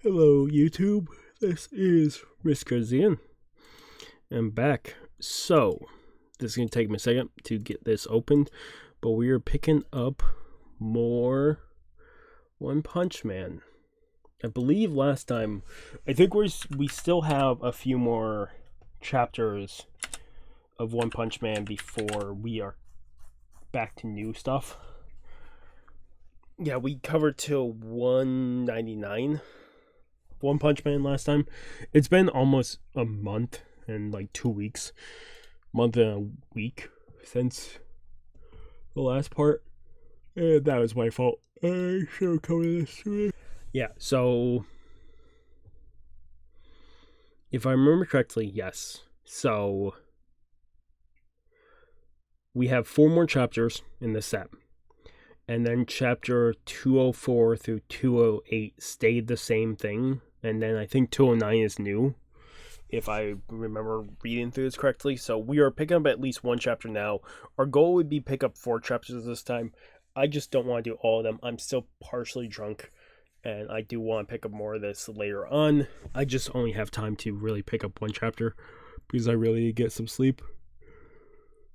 Hello YouTube, this is Riskazian. I'm back. So, this is going to take me a second to get this opened, but we are picking up more One Punch Man. I believe last time, I think we still have a few more chapters of One Punch Man before we are back to new stuff. Yeah, we covered till 199 One Punch Man last time. It's been almost a month and like 2 weeks, month and a week since the last part, and that was my fault. I should have covered this. Yeah, so if I remember correctly, yes. So we have 4 more chapters in this set. And then chapter 204 through 208 stayed the same thing. And then I think 209 is new, if I remember reading through this correctly. So we are picking up at least 1 chapter now. Our goal would be pick up 4 chapters this time. I just don't want to do all of them. I'm still partially drunk, and I do want to pick up more of this later on. I just only have time to really pick up 1 chapter because I really need to get some sleep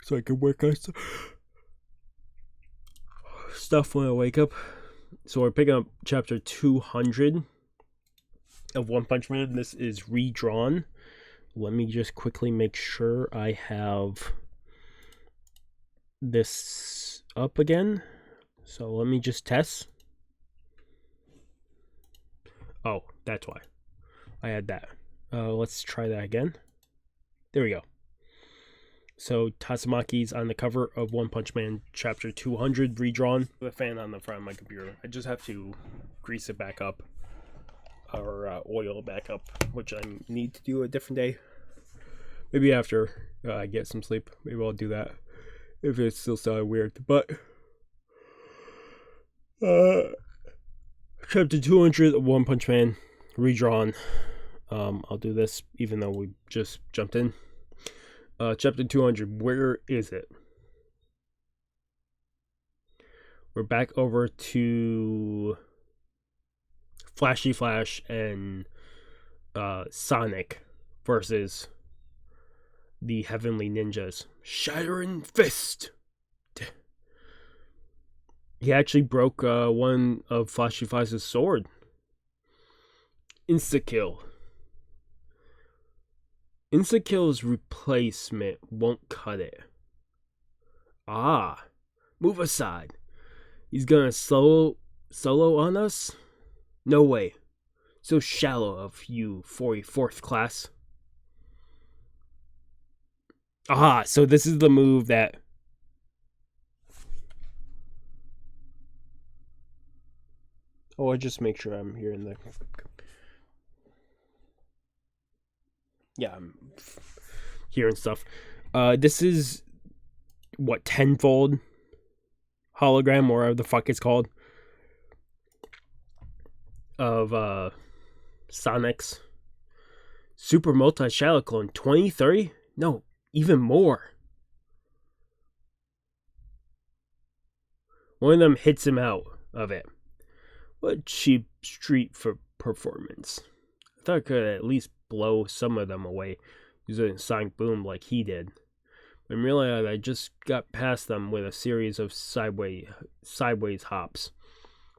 so I can work on stuff when I wake up. So we're picking up chapter 200 of One Punch Man. This is redrawn. Let me just quickly make sure I have this up again. So let me just test. Oh, that's why I had that. Let's try that again. There we go. So Tatsumaki's on the cover of One Punch Man chapter 200 redrawn. The fan on the front of my computer. I just have to grease it back up, or oil it back up, which I need to do a different day. Maybe after I get some sleep. Maybe I'll do that if it still sounded weird. But chapter 200 of One Punch Man redrawn. I'll do this even though we just jumped in. Chapter 200, where is it? We're back over to Flashy Flash and Sonic versus the Heavenly Ninjas. Shattering Fist! He actually broke one of Flashy Flash's sword. Insta-kill. Insta-kill's replacement won't cut it. Ah, move aside. He's gonna solo on us? No way. So shallow of you, 44th class. Ah, so this is the move that... Oh, I just make sure I'm hearing the... Yeah, I'm hearing stuff. This is, what, tenfold hologram, or whatever the fuck it's called, of Sonic's Super Multi Shadow Clone. 2030? No, even more. One of them hits him out of it. What cheap street for performance. I thought I could at least blow some of them away using Sonic Boom like he did. And realized I just got past them with a series of sideways hops.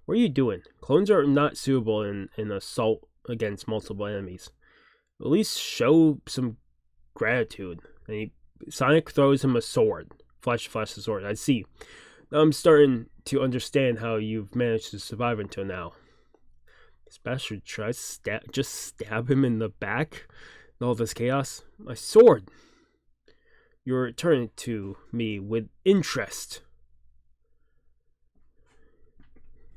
What are you doing? Clones are not suitable in assault against multiple enemies. At least show some gratitude. And Sonic throws him a sword. Flash the sword. I see. Now I'm starting to understand how you've managed to survive until now. This bastard tries to just stab him in the back in all this chaos. My sword! You're returning to me with interest.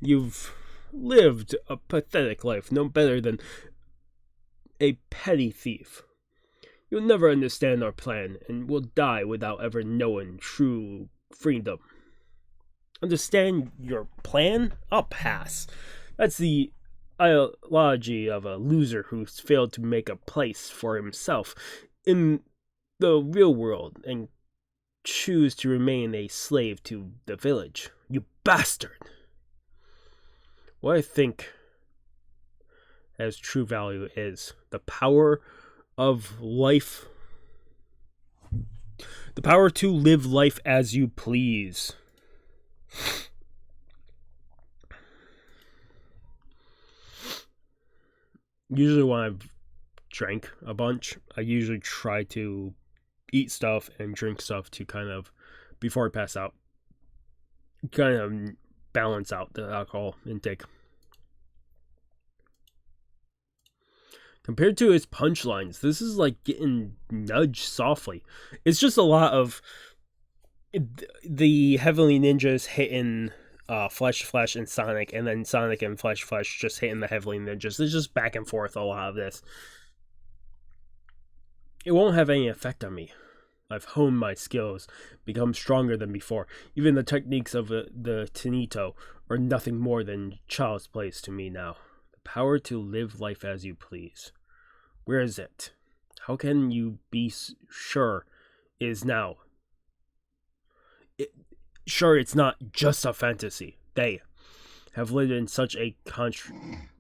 You've lived a pathetic life, no better than a petty thief. You'll never understand our plan, and will die without ever knowing true freedom. Understand your plan? I'll pass. That's the ideology of a loser who's failed to make a place for himself in the real world and choose to remain a slave to the village. You bastard! What I think has true value is the power of life. The power to live life as you please. Usually when I've drank a bunch, I usually try to eat stuff and drink stuff to kind of, before I pass out, kind of balance out the alcohol intake. Compared to his punchlines, this is like getting nudged softly. It's just a lot of the Heavenly Ninjas hitting Flesh and Sonic, and then Sonic and Flesh just hitting the Heavenly Ninjas. There's just back and forth a lot of this. It won't have any effect on me. I've honed my skills, become stronger than before. Even the techniques of the Tenninto are nothing more than child's play to me now. The power to live life as you please. Where is it? How can you be sure it is now? Sure, it's not just a fantasy. They have lived in such a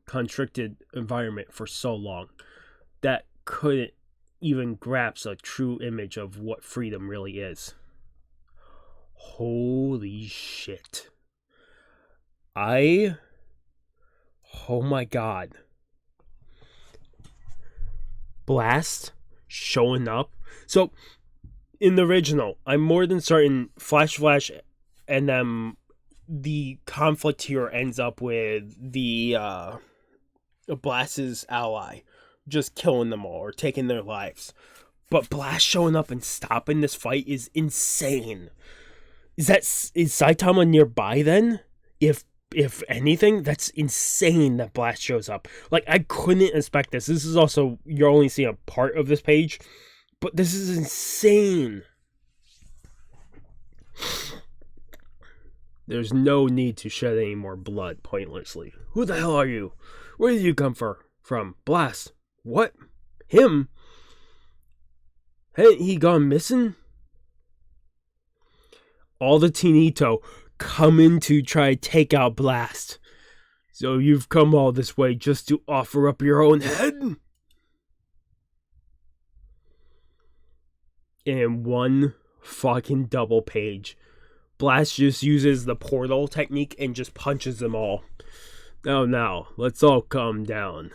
constricted environment for so long that couldn't even grasp a true image of what freedom really is. Holy shit. Oh my god. Blast showing up. So, in the original, I'm more than certain Flash, and then the conflict here ends up with the Blast's ally just killing them all or taking their lives. But Blast showing up and stopping this fight is insane. Is Saitama nearby then? If anything, that's insane that Blast shows up. Like, I couldn't expect this. This is also, you're only seeing a part of this page, but this is insane. There's no need to shed any more blood pointlessly. Who the hell are you? Where did you come from? Blast. What? Him? Hadn't he gone missing? All the Tenninto coming to try to take out Blast. So you've come all this way just to offer up your own head? In one fucking double page, Blast just uses the portal technique and just punches them all. Now, let's all calm down.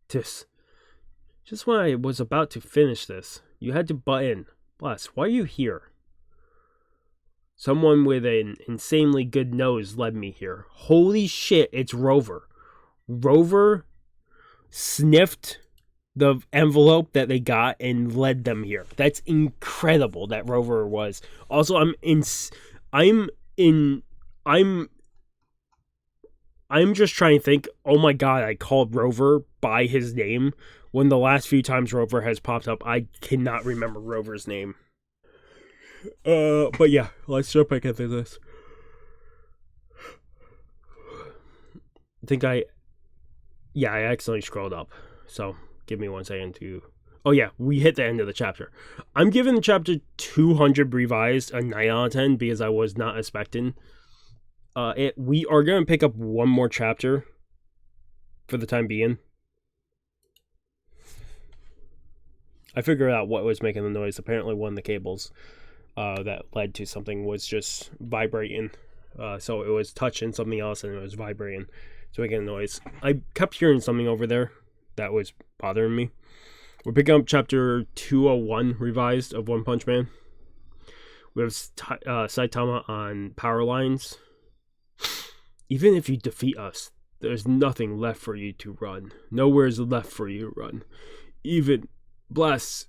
Just when I was about to finish this, you had to butt in. Blast, why are you here? Someone with an insanely good nose led me here. Holy shit, it's Rover. Rover sniffed the envelope that they got and led them here. That's incredible that Rover was. Also, I'm just trying to think, oh my god, I called Rover by his name when the last few times Rover has popped up, I cannot remember Rover's name. But yeah, let's jump back into this. I accidentally scrolled up. So, give me 1 second to... Oh yeah, we hit the end of the chapter. I'm giving the chapter 200 revised a 9 out of 10 because I was not expecting it. We are going to pick up one more chapter for the time being. I figured out what was making the noise. Apparently one of the cables that led to something was just vibrating. So it was touching something else and it was vibrating. So making a noise. I kept hearing something over there that was bothering me. We're picking up chapter 201 revised of One Punch Man. We have Saitama on power lines. Even if you defeat us, there's nothing left for you to run. Nowhere is left for you to run. Even Blast,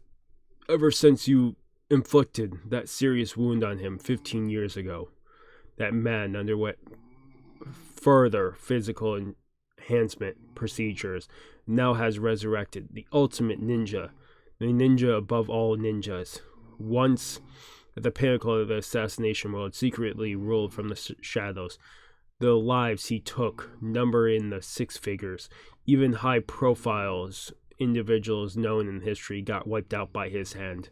ever since you inflicted that serious wound on him 15 years ago, that man underwent further physical enhancement procedures, now has resurrected the ultimate ninja, the ninja above all ninjas. Once at the pinnacle of the assassination world, secretly ruled from the shadows. The lives he took number in the 6 figures. Even high profiles individuals known in history got wiped out by his hand.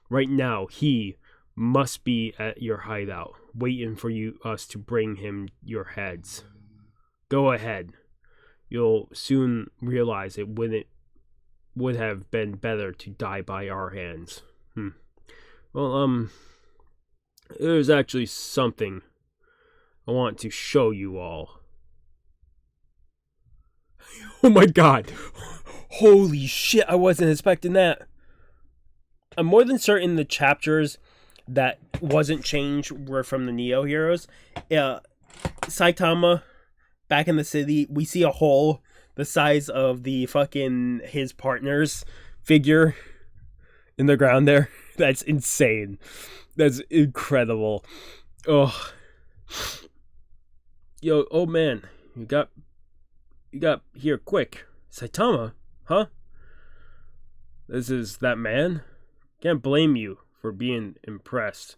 Right now, he must be at your hideout, waiting for us to bring him your heads. Go ahead. You'll soon realize it would have been better to die by our hands. Well, there's actually something I want to show you all. Oh my god! Holy shit, I wasn't expecting that. I'm more than certain the chapters that wasn't changed were from the Neo heroes. Saitama, back in the city, we see a hole the size of the fucking his partner's figure in the ground there. That's insane. That's incredible. Oh, yo, oh man, you got here quick. Saitama, huh? This is that man? Can't blame you for being impressed.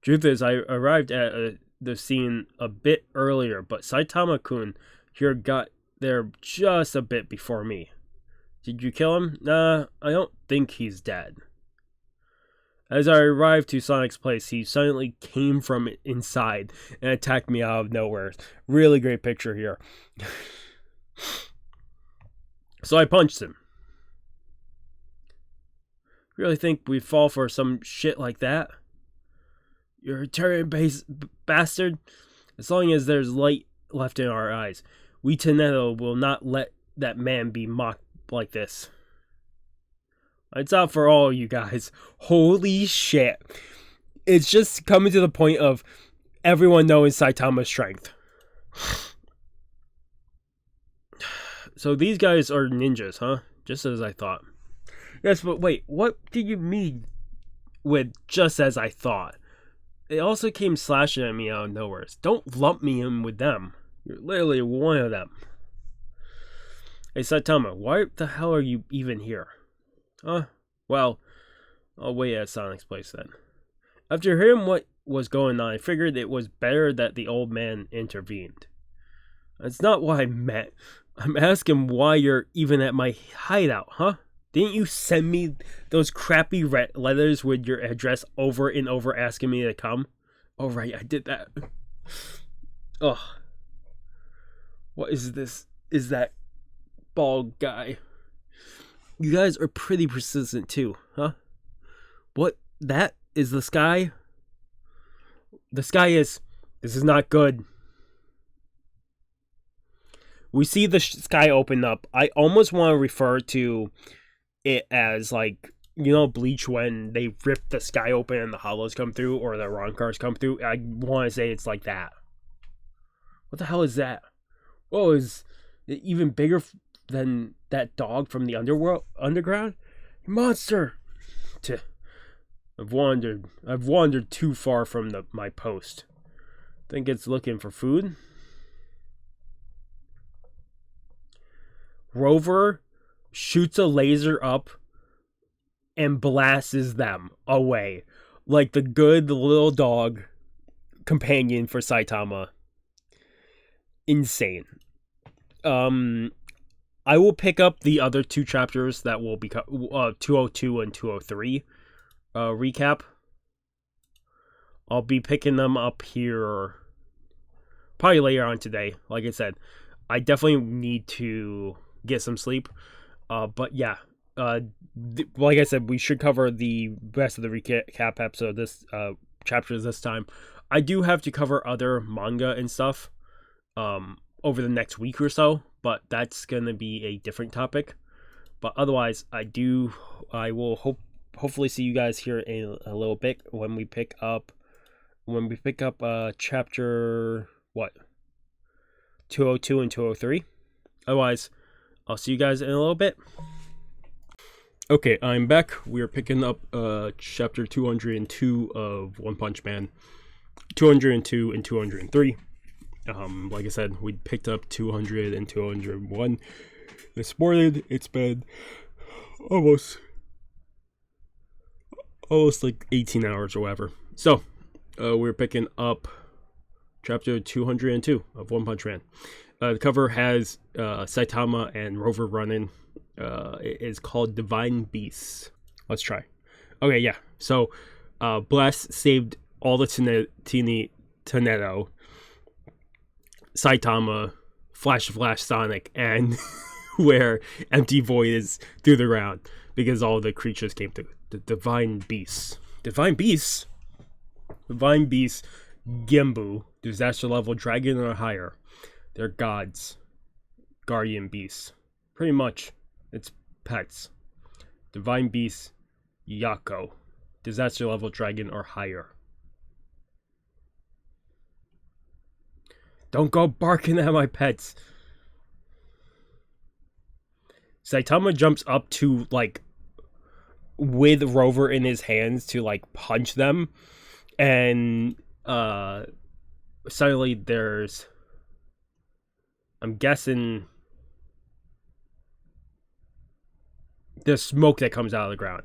Truth is, I arrived at the scene a bit earlier, but Saitama-kun here got there just a bit before me. Did you kill him? Nah, I don't think he's dead. As I arrived to Sonic's place, he suddenly came from inside and attacked me out of nowhere. Really great picture here. So I punched him. Really think we'd fall for some shit like that? You're a Terran-based bastard. As long as there's light left in our eyes, we Tenninto will not let that man be mocked like this. It's out for all you guys. Holy shit. It's just coming to the point of everyone knowing Saitama's strength. So these guys are ninjas, huh? Just as I thought. Yes, but wait, what do you mean with just as I thought? They also came slashing at me out of nowhere. Don't lump me in with them. You're literally one of them. Hey Saitama, why the hell are you even here? Well, I'll wait at Sonic's place then. After hearing what was going on, I figured it was better that the old man intervened. That's not what I meant. I'm asking why you're even at my hideout, huh? Didn't you send me those crappy letters with your address over and over asking me to come? Oh, right, I did that. Ugh. What is this? Is that bald guy? You guys are pretty persistent too, huh? What? That is the sky? The sky is... This is not good. We see the sky open up. I almost want to refer to it as like, you know, Bleach when they rip the sky open and the hollows come through, or the Ronkars come through. I want to say it's like that. What the hell is that? Whoa, is it even bigger than that dog from the underground? Monster! I've wandered too far from my post. Think it's looking for food? Rover shoots a laser up and blasts them away. Like the good little dog companion for Saitama. Insane. I will pick up the other two chapters that will be 202 and 203 recap. I'll be picking them up here probably later on today. Like I said, I definitely need to get some sleep. But yeah, like I said, we should cover the rest of the recap episode, this chapters this time. I do have to cover other manga and stuff over the next week or so, but that's gonna be a different topic. But otherwise, I will hopefully see you guys here in a little bit when we pick up chapter 202 and 203. Otherwise, I'll see you guys in a little bit. Okay, I'm back. We're picking up chapter 202 of One Punch Man. 202 and 203. Like I said, we picked up 200 and 201 this morning. It's been almost like 18 hours or whatever. So, we're picking up chapter 202 of One Punch Man. The cover has Saitama and Rover running. It is called Divine Beasts. Let's try. Okay, yeah. So, Blast saved all the Tenninto, Saitama, Flash Sonic, and where Empty Void is through the ground because all the creatures came to the Divine Beasts. Divine Beasts? Divine Beasts, Gimbu, disaster level dragon or higher. They're gods. Guardian beasts. Pretty much. It's pets. Divine Beasts, Yako, disaster level dragon or higher. Don't go barking at my pets. Saitama jumps up to, like, with Rover in his hands to, like, punch them. And, suddenly there's, I'm guessing, there's smoke that comes out of the ground.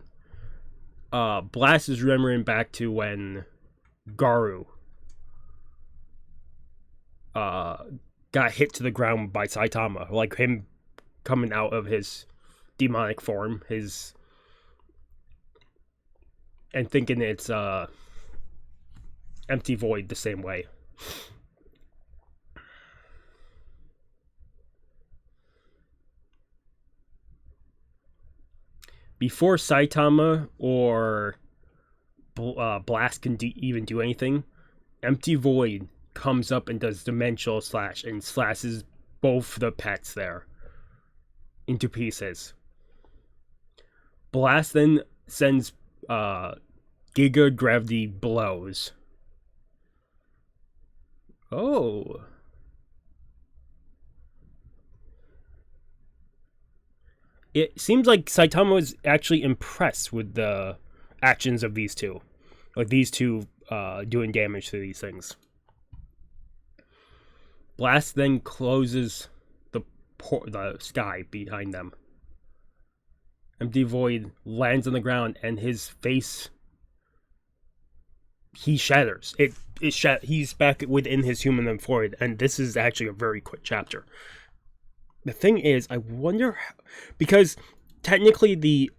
Blast is remembering back to when Garu got hit to the ground by Saitama, like him coming out of his demonic form, and thinking it's Empty Void the same way. Before Saitama or Blast can even do anything, Empty Void comes up and does Dimensional Slash and slashes both the pets there into pieces. Blast then sends Giga Gravity blows. Oh. It seems like Saitama was actually impressed with the actions of these two. Like these two doing damage to these things. Blast then closes the sky behind them. Empty Void lands on the ground and his face, he shatters. He's back within his human form, and this is actually a very quick chapter. The thing is, I wonder because technically the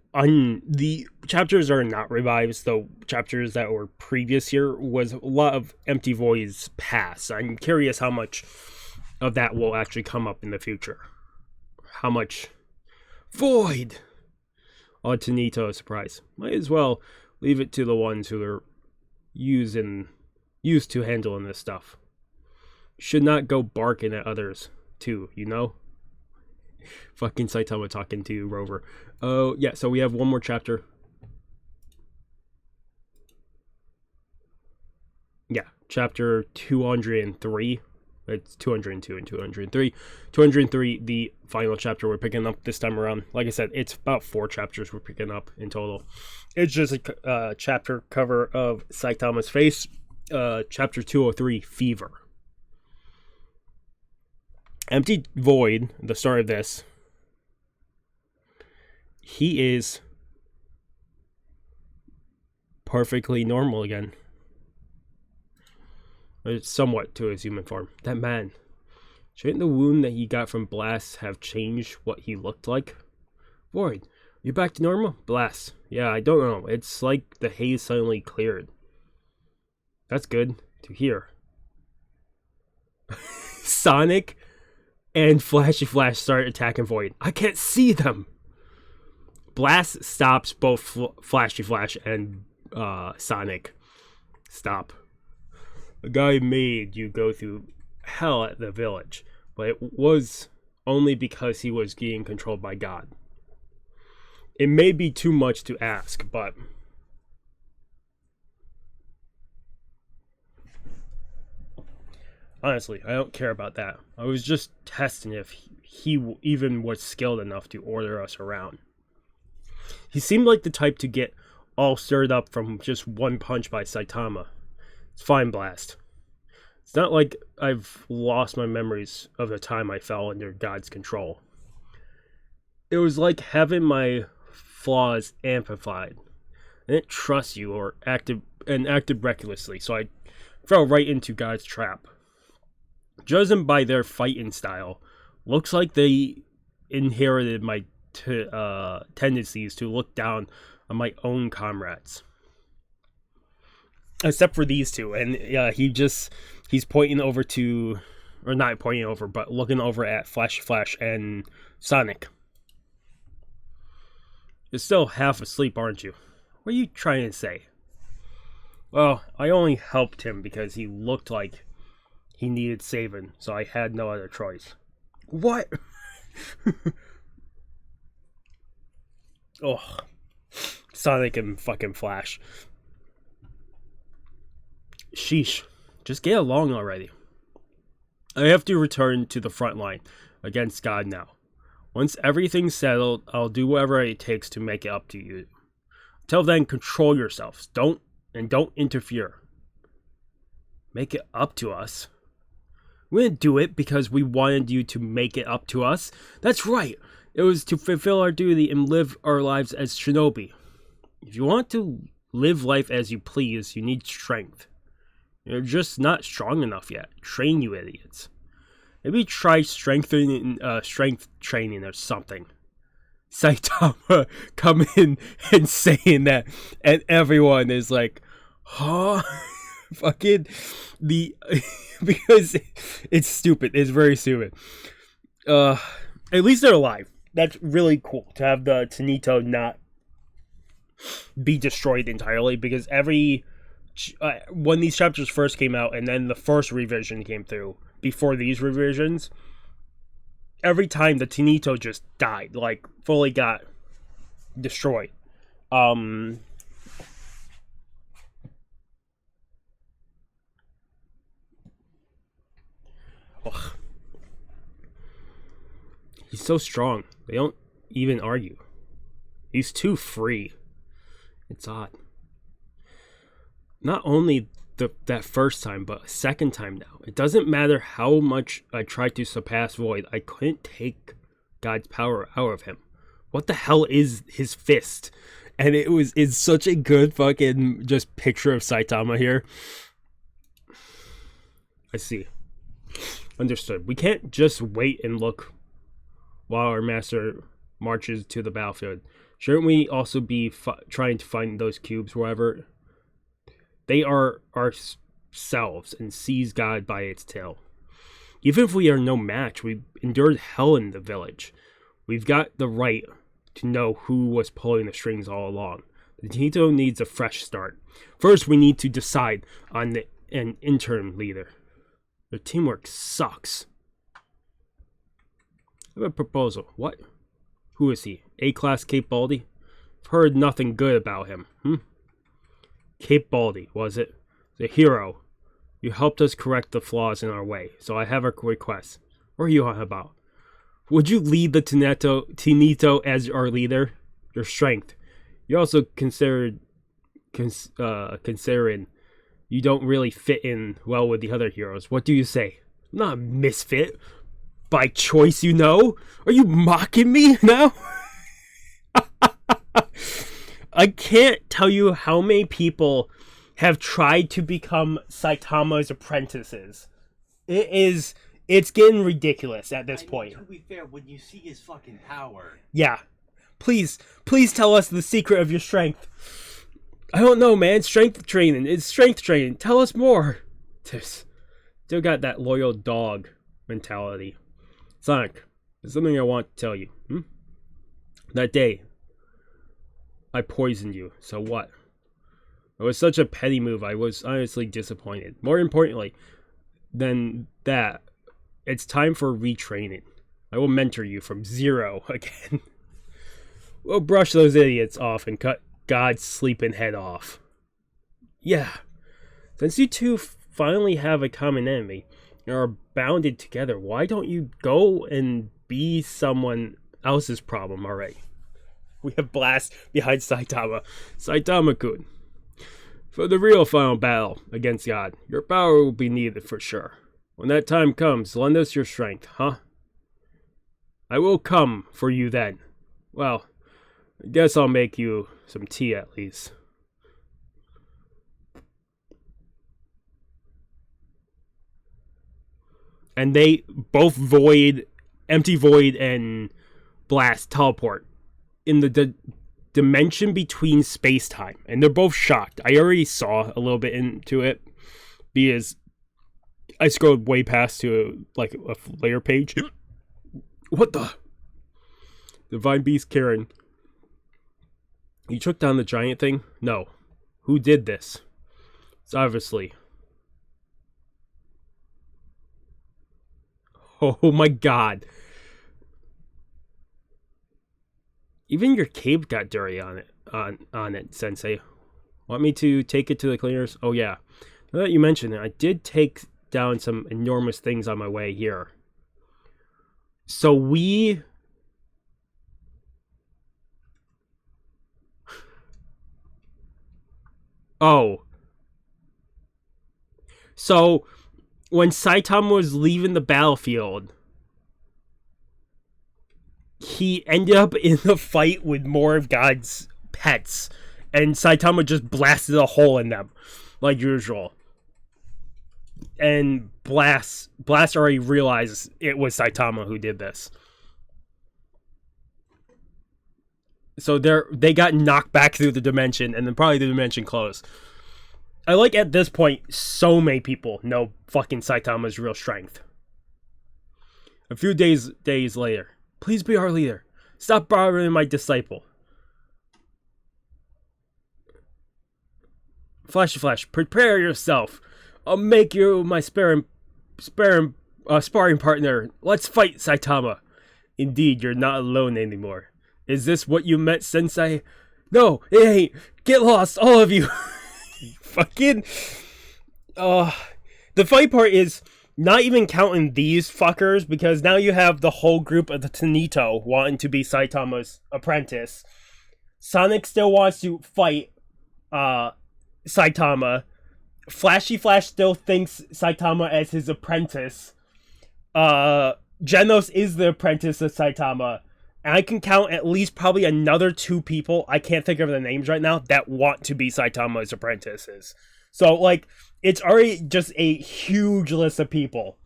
chapters are not revives. The chapters that were previous here was a lot of Empty Void's past. I'm curious how much of that will actually come up in the future. How much Void? Oh, Tenninto, a surprise. Might as well leave it to the ones who are used to handling this stuff. Should not go barking at others too, you know? Fucking Saitama talking to Rover. Oh, yeah, so we have one more chapter. Yeah, chapter 203. It's 202 and 203. 203, the final chapter we're picking up this time around. Like I said, it's about 4 chapters we're picking up in total. It's just a chapter cover of Saitama's face. Chapter 203, Fever. Empty Void, the start of this, he is perfectly normal again. Somewhat to his human form. That man. Shouldn't the wound that he got from Blast have changed what he looked like? Void, you back to normal? Blast. Yeah, I don't know. It's like the haze suddenly cleared. That's good to hear. Sonic and Flashy Flash start attacking Void. I can't see them. Blast stops both Flashy Flash and Sonic. Stop. The guy made you go through hell at the village, but it was only because he was being controlled by God. It may be too much to ask, but honestly, I don't care about that. I was just testing if he even was skilled enough to order us around. He seemed like the type to get all stirred up from just one punch by Saitama. It's fine, Blast. It's not like I've lost my memories of the time I fell under God's control. It was like having my flaws amplified. I didn't trust you or acted recklessly, so I fell right into God's trap. Judging by their fighting style, looks like they inherited my tendencies to look down on my own comrades. Except for these two. And he's pointing over to, or not pointing over, but looking over at Flash and Sonic. You're still half asleep, aren't you? What are you trying to say? Well, I only helped him because he looked like he needed saving, so I had no other choice. What? Oh, Sonic and fucking Flash. Sheesh. Just get along already. I have to return to the front line against God now. Once everything's settled, I'll do whatever it takes to make it up to you. Till then, control yourselves. Don't interfere. Make it up to us? We didn't do it because we wanted you to make it up to us. That's right. It was to fulfill our duty and live our lives as shinobi. If you want to live life as you please, you need strength. You're just not strong enough yet. Train, you idiots. Maybe try strength training or something. Saitama coming in and saying that, and everyone is like, huh? Fucking because it's stupid. It's very stupid. At least they're alive. That's really cool to have the Tenninto not be destroyed entirely, because when these chapters first came out and then the first revision came through, before these revisions, every time the Tenninto just died, like fully got destroyed. Ugh. He's so strong. They don't even argue. He's too free. It's odd. Not only that first time, but a second time now. It doesn't matter how much I tried to surpass Void, I couldn't take God's power out of him. What the hell is his fist? And it's such a good fucking just picture of Saitama here. I see. Understood. We can't just wait and look while our master marches to the battlefield. Shouldn't we also be trying to find those cubes wherever they are ourselves and seize God by its tail? Even if we are no match, we've endured hell in the village. We've got the right to know who was pulling the strings all along. The Tenninto needs a fresh start. First, we need to decide on an interim leader. Their teamwork sucks. I have a proposal. What? Who is he? A-class Cape Baldy? I've heard nothing good about him. Cape Baldy, was it? The hero. You helped us correct the flaws in our way, so I have a request. What are you on about? Would you lead the Tenninto as our leader? Your strength. You're also considering you don't really fit in well with the other heroes. What do you say? I'm not a misfit. By choice, you know? Are you mocking me now? I can't tell you how many people have tried to become Saitama's apprentices. It's getting ridiculous at this point. To be fair, when you see his fucking power. Yeah. Please tell us the secret of your strength. I don't know, man. Strength training. It's strength training. Tell us more. Still got that loyal dog mentality. Sonic, there's something I want to tell you. That day, I poisoned you, so what? It was such a petty move, I was honestly disappointed. More importantly than that, it's time for retraining. I will mentor you from zero again. We'll brush those idiots off and cut God's sleeping head off. Yeah, since you two finally have a common enemy, and are bounded together, why don't you go and be someone else's problem already? We have Blast behind Saitama. Saitama-kun, for the real final battle against God, your power will be needed for sure. When that time comes, lend us your strength, huh? I will come for you then. Well, I guess I'll make you some tea at least. And they both Empty Void and Blast teleport in the dimension between space-time. And they're both shocked. I already saw a little bit into it because I scrolled way past to a layer page. What the? Divine Beast Karen. You took down the giant thing? No. Who did this? It's obviously... Oh my god. Even your cape got dirty on it, Sensei. Want me to take it to the cleaners? Oh yeah. Now that you mentioned it, I did take down some enormous things on my way here. So we... Oh. So... when Saitama was leaving the battlefield, he ended up in a fight with more of God's pets, and Saitama just blasted a hole in them, like usual. And Blast already realized it was Saitama who did this. So they got knocked back through the dimension, and then probably the dimension closed. I like at this point, so many people know fucking Saitama's real strength. A few days later, please be our leader. Stop bothering my disciple. Flash, prepare yourself. I'll make you my sparring partner. Let's fight, Saitama. Indeed, you're not alone anymore. Is this what you meant, Sensei? No, it ain't. Get lost, all of you. Fucking the funny part is not even counting these fuckers, because now you have the whole group of the Tenninto wanting to be Saitama's apprentice. Sonic still wants to fight Saitama. Flashy Flash still thinks Saitama as his apprentice. Genos is the apprentice of Saitama. And I can count at least probably another 2 people, I can't think of their names right now, that want to be Saitama's apprentices. So, like, it's already just a huge list of people.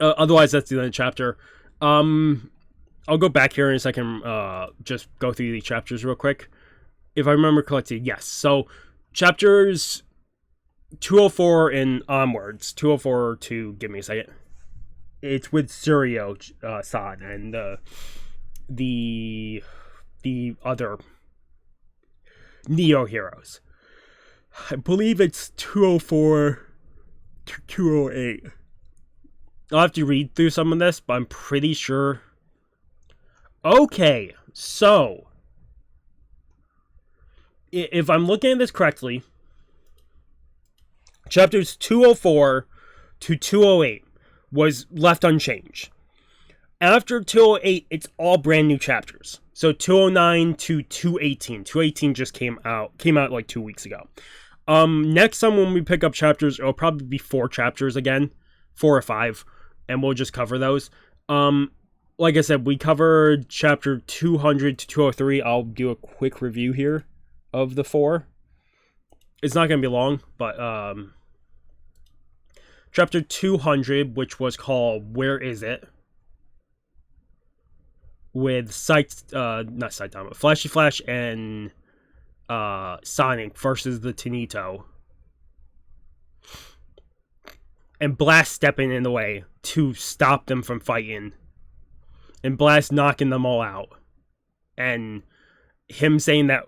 Otherwise, that's the end of the chapter. I'll go back here in a second, just go through these chapters real quick. If I remember correctly, yes. So, chapters 204 and onwards. 204 to, give me a second. It's with Suryo-san and the other Neo heroes. I believe it's 204 to 208. I'll have to read through some of this, but I'm pretty sure. Okay, so if I'm looking at this correctly, chapters 204 to 208 was left unchanged. After 208, it's all brand new chapters. So 209 to 218. 218 just came out like 2 weeks ago. Next time when we pick up chapters, it'll probably be 4 chapters again. 4 or 5. And we'll just cover those. Like I said, we covered chapter 200 to 203. I'll do a quick review here of the 4. It's not going to be long, but chapter 200, which was called Where Is It? With not Saitama, Flashy Flash and Sonic versus the Tenninto. And Blast stepping in the way to stop them from fighting. And Blast knocking them all out. And him saying that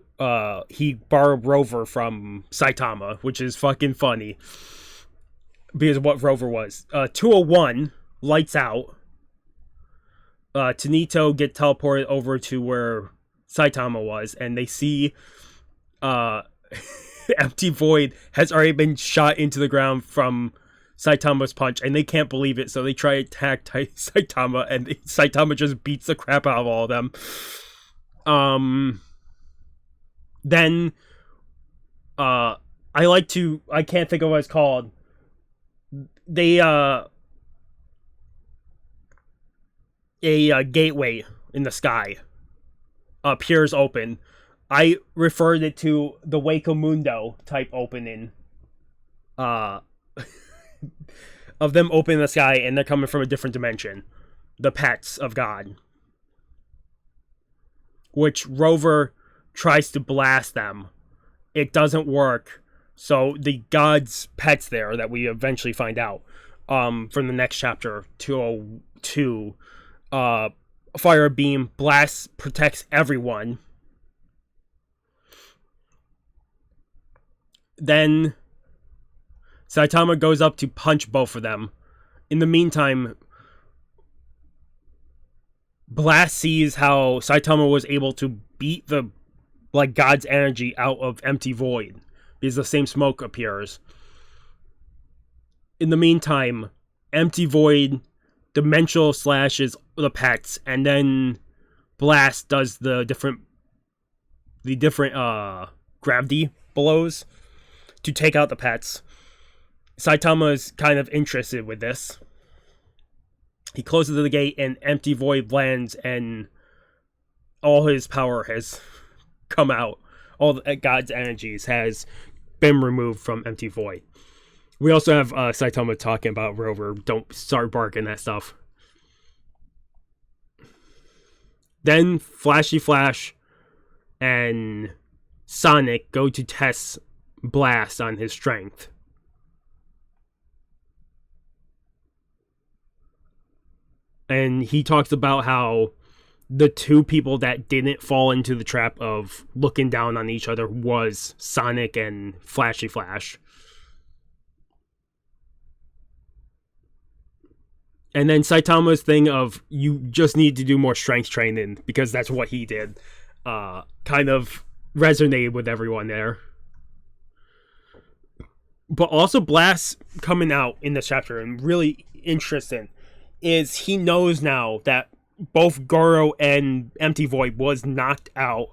he borrowed Rover from Saitama, which is fucking funny. Because of what Rover was. 201, lights out. Tenninto get teleported over to where Saitama was, and they see Empty Void has already been shot into the ground from Saitama's punch, and they can't believe it, so they try to attack Saitama, and Saitama just beats the crap out of all of them. Then, I can't think of what it's called. They, a gateway in the sky appears open. I referred it to the Waco Mundo type opening. Of them opening the sky and they're coming from a different dimension. The pets of God. which Rover tries to blast them. It doesn't work. So the god's pets there that we eventually find out from the next chapter, 202, fire beam, blast, protects everyone. Then Saitama goes up to punch both of them. In the meantime, Blast sees how Saitama was able to beat the god's energy out of Empty Void because the same smoke appears. In the meantime, Empty Void dimensional slashes the pets, and then Blast does the different gravity blows to take out the pets. Saitama is kind of interested with this. He closes the gate and Empty Void lands, and all his power has come out. All the God's energies has been removed from Empty Void. We also have Saitama talking about Rover. Don't start barking that stuff. Then Flashy Flash and Sonic go to test Blast on his strength. And he talks about how the two people that didn't fall into the trap of looking down on each other was Sonic and Flashy Flash. And then Saitama's thing of you just need to do more strength training because that's what he did kind of resonated with everyone there. But also Blast coming out in this chapter and really interesting is he knows now that both Goro and Empty Void was knocked out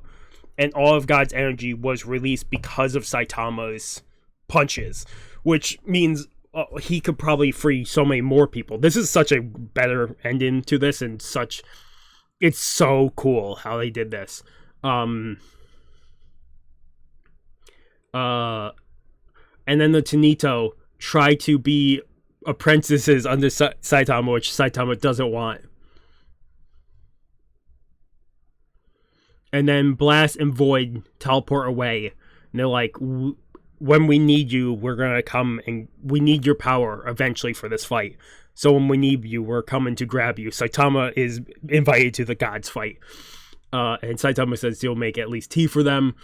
and all of God's energy was released because of Saitama's punches, which means he could probably free so many more people. This is such a better ending to this, and it's so cool how they did this. And then the Tenninto try to be apprentices under Saitama, which Saitama doesn't want. And then Blast and Void teleport away. And they're like, when we need you, we're going to come, and we need your power eventually for this fight. So when we need you, we're coming to grab you. Saitama is invited to the gods fight. And Saitama says he'll make at least tea for them.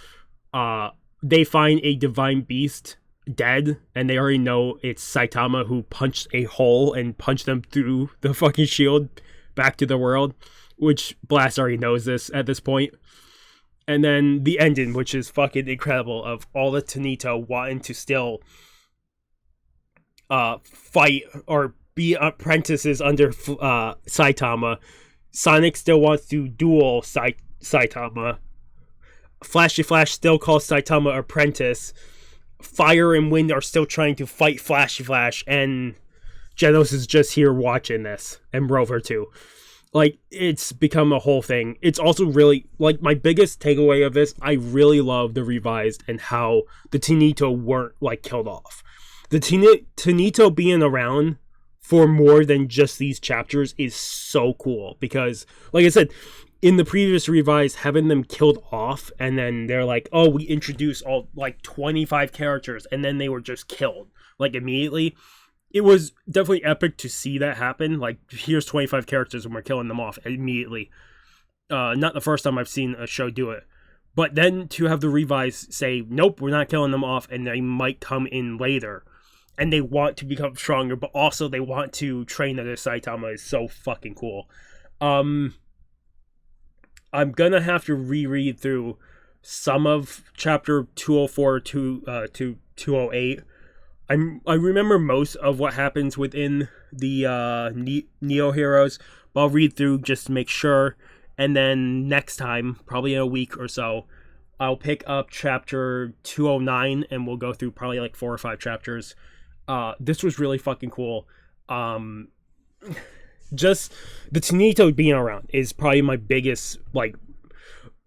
They find a divine beast dead, and they already know it's Saitama who punched a hole and punched them through the fucking shield back to the world, which Blast already knows this at this point. And then the ending, which is fucking incredible, of all the Tenninto wanting to still fight or be apprentices under Saitama. Sonic still wants to duel Saitama. Flashy Flash still calls Saitama apprentice. Fire and Wind are still trying to fight Flashy Flash, and Genos is just here watching this, and Rover too. Like, it's become a whole thing. It's also really, like, my biggest takeaway of this, I really love the revised and how the Tenninto weren't, like, killed off. The Tenninto being around for more than just these chapters is so cool, because, like I said, in the previous revised, having them killed off, and then they're like, oh, we introduced all, like, 25 characters, and then they were just killed, like, immediately. It was definitely epic to see that happen. Like, here's 25 characters and we're killing them off immediately. Not the first time I've seen a show do it. But then to have the revise say, nope, we're not killing them off, and they might come in later. And they want to become stronger, but also they want to train under Saitama is so fucking cool. I'm gonna have to reread through some of chapter 204 to 208. I remember most of what happens within the Neo Heroes, but I'll read through just to make sure. And then next time, probably in a week or so, I'll pick up chapter 209, and we'll go through probably like 4 or 5 chapters. This was really fucking cool. Just the Tenninto being around is probably my biggest, like,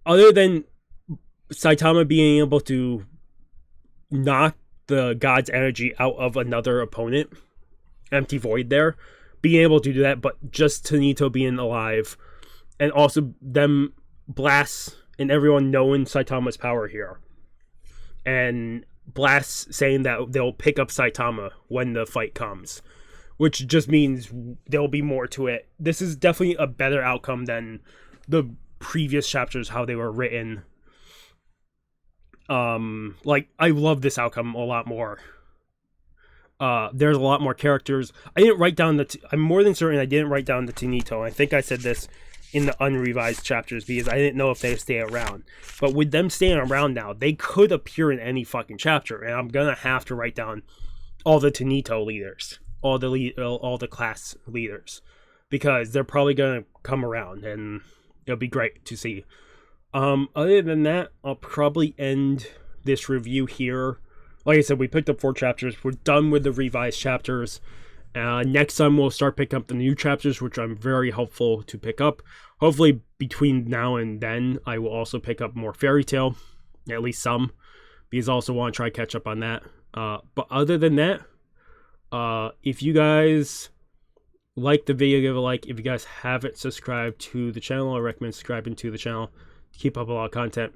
other than Saitama being able to knock the god's energy out of another opponent, Empty Void there, being able to do that, but just Tenninto being alive, and also them Blast and everyone knowing Saitama's power here. And Blast saying that they'll pick up Saitama when the fight comes, which just means there'll be more to it. This is definitely a better outcome than the previous chapters, how they were written. Like, I love this outcome a lot more. There's a lot more characters. I didn't write down I'm more than certain I didn't write down the Tenninto. I think I said this in the unrevised chapters because I didn't know if they stay around. But with them staying around now, they could appear in any fucking chapter, and I'm gonna have to write down all the Tenninto leaders, all the class leaders, because they're probably gonna come around, and it'll be great to see. Other than that, I'll probably end this review here. Like I said, we picked up 4 chapters. We're done with the revised chapters. Next time we'll start picking up the new chapters, which I'm very hopeful to pick up. Hopefully between now and then, I will also pick up more Fairy Tail, at least some, because I also want to try to catch up on that. But other than that, if you guys like the video, give a like. If you guys haven't subscribed to the channel, I recommend subscribing to the channel to keep up a lot of content.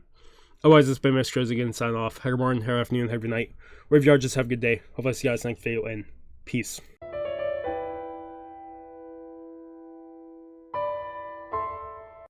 Otherwise, it's been Mr. again, signing off. Have a good morning, have an afternoon, have a good night. Wherever you are, just have a good day. Hope I see you guys next video, and peace.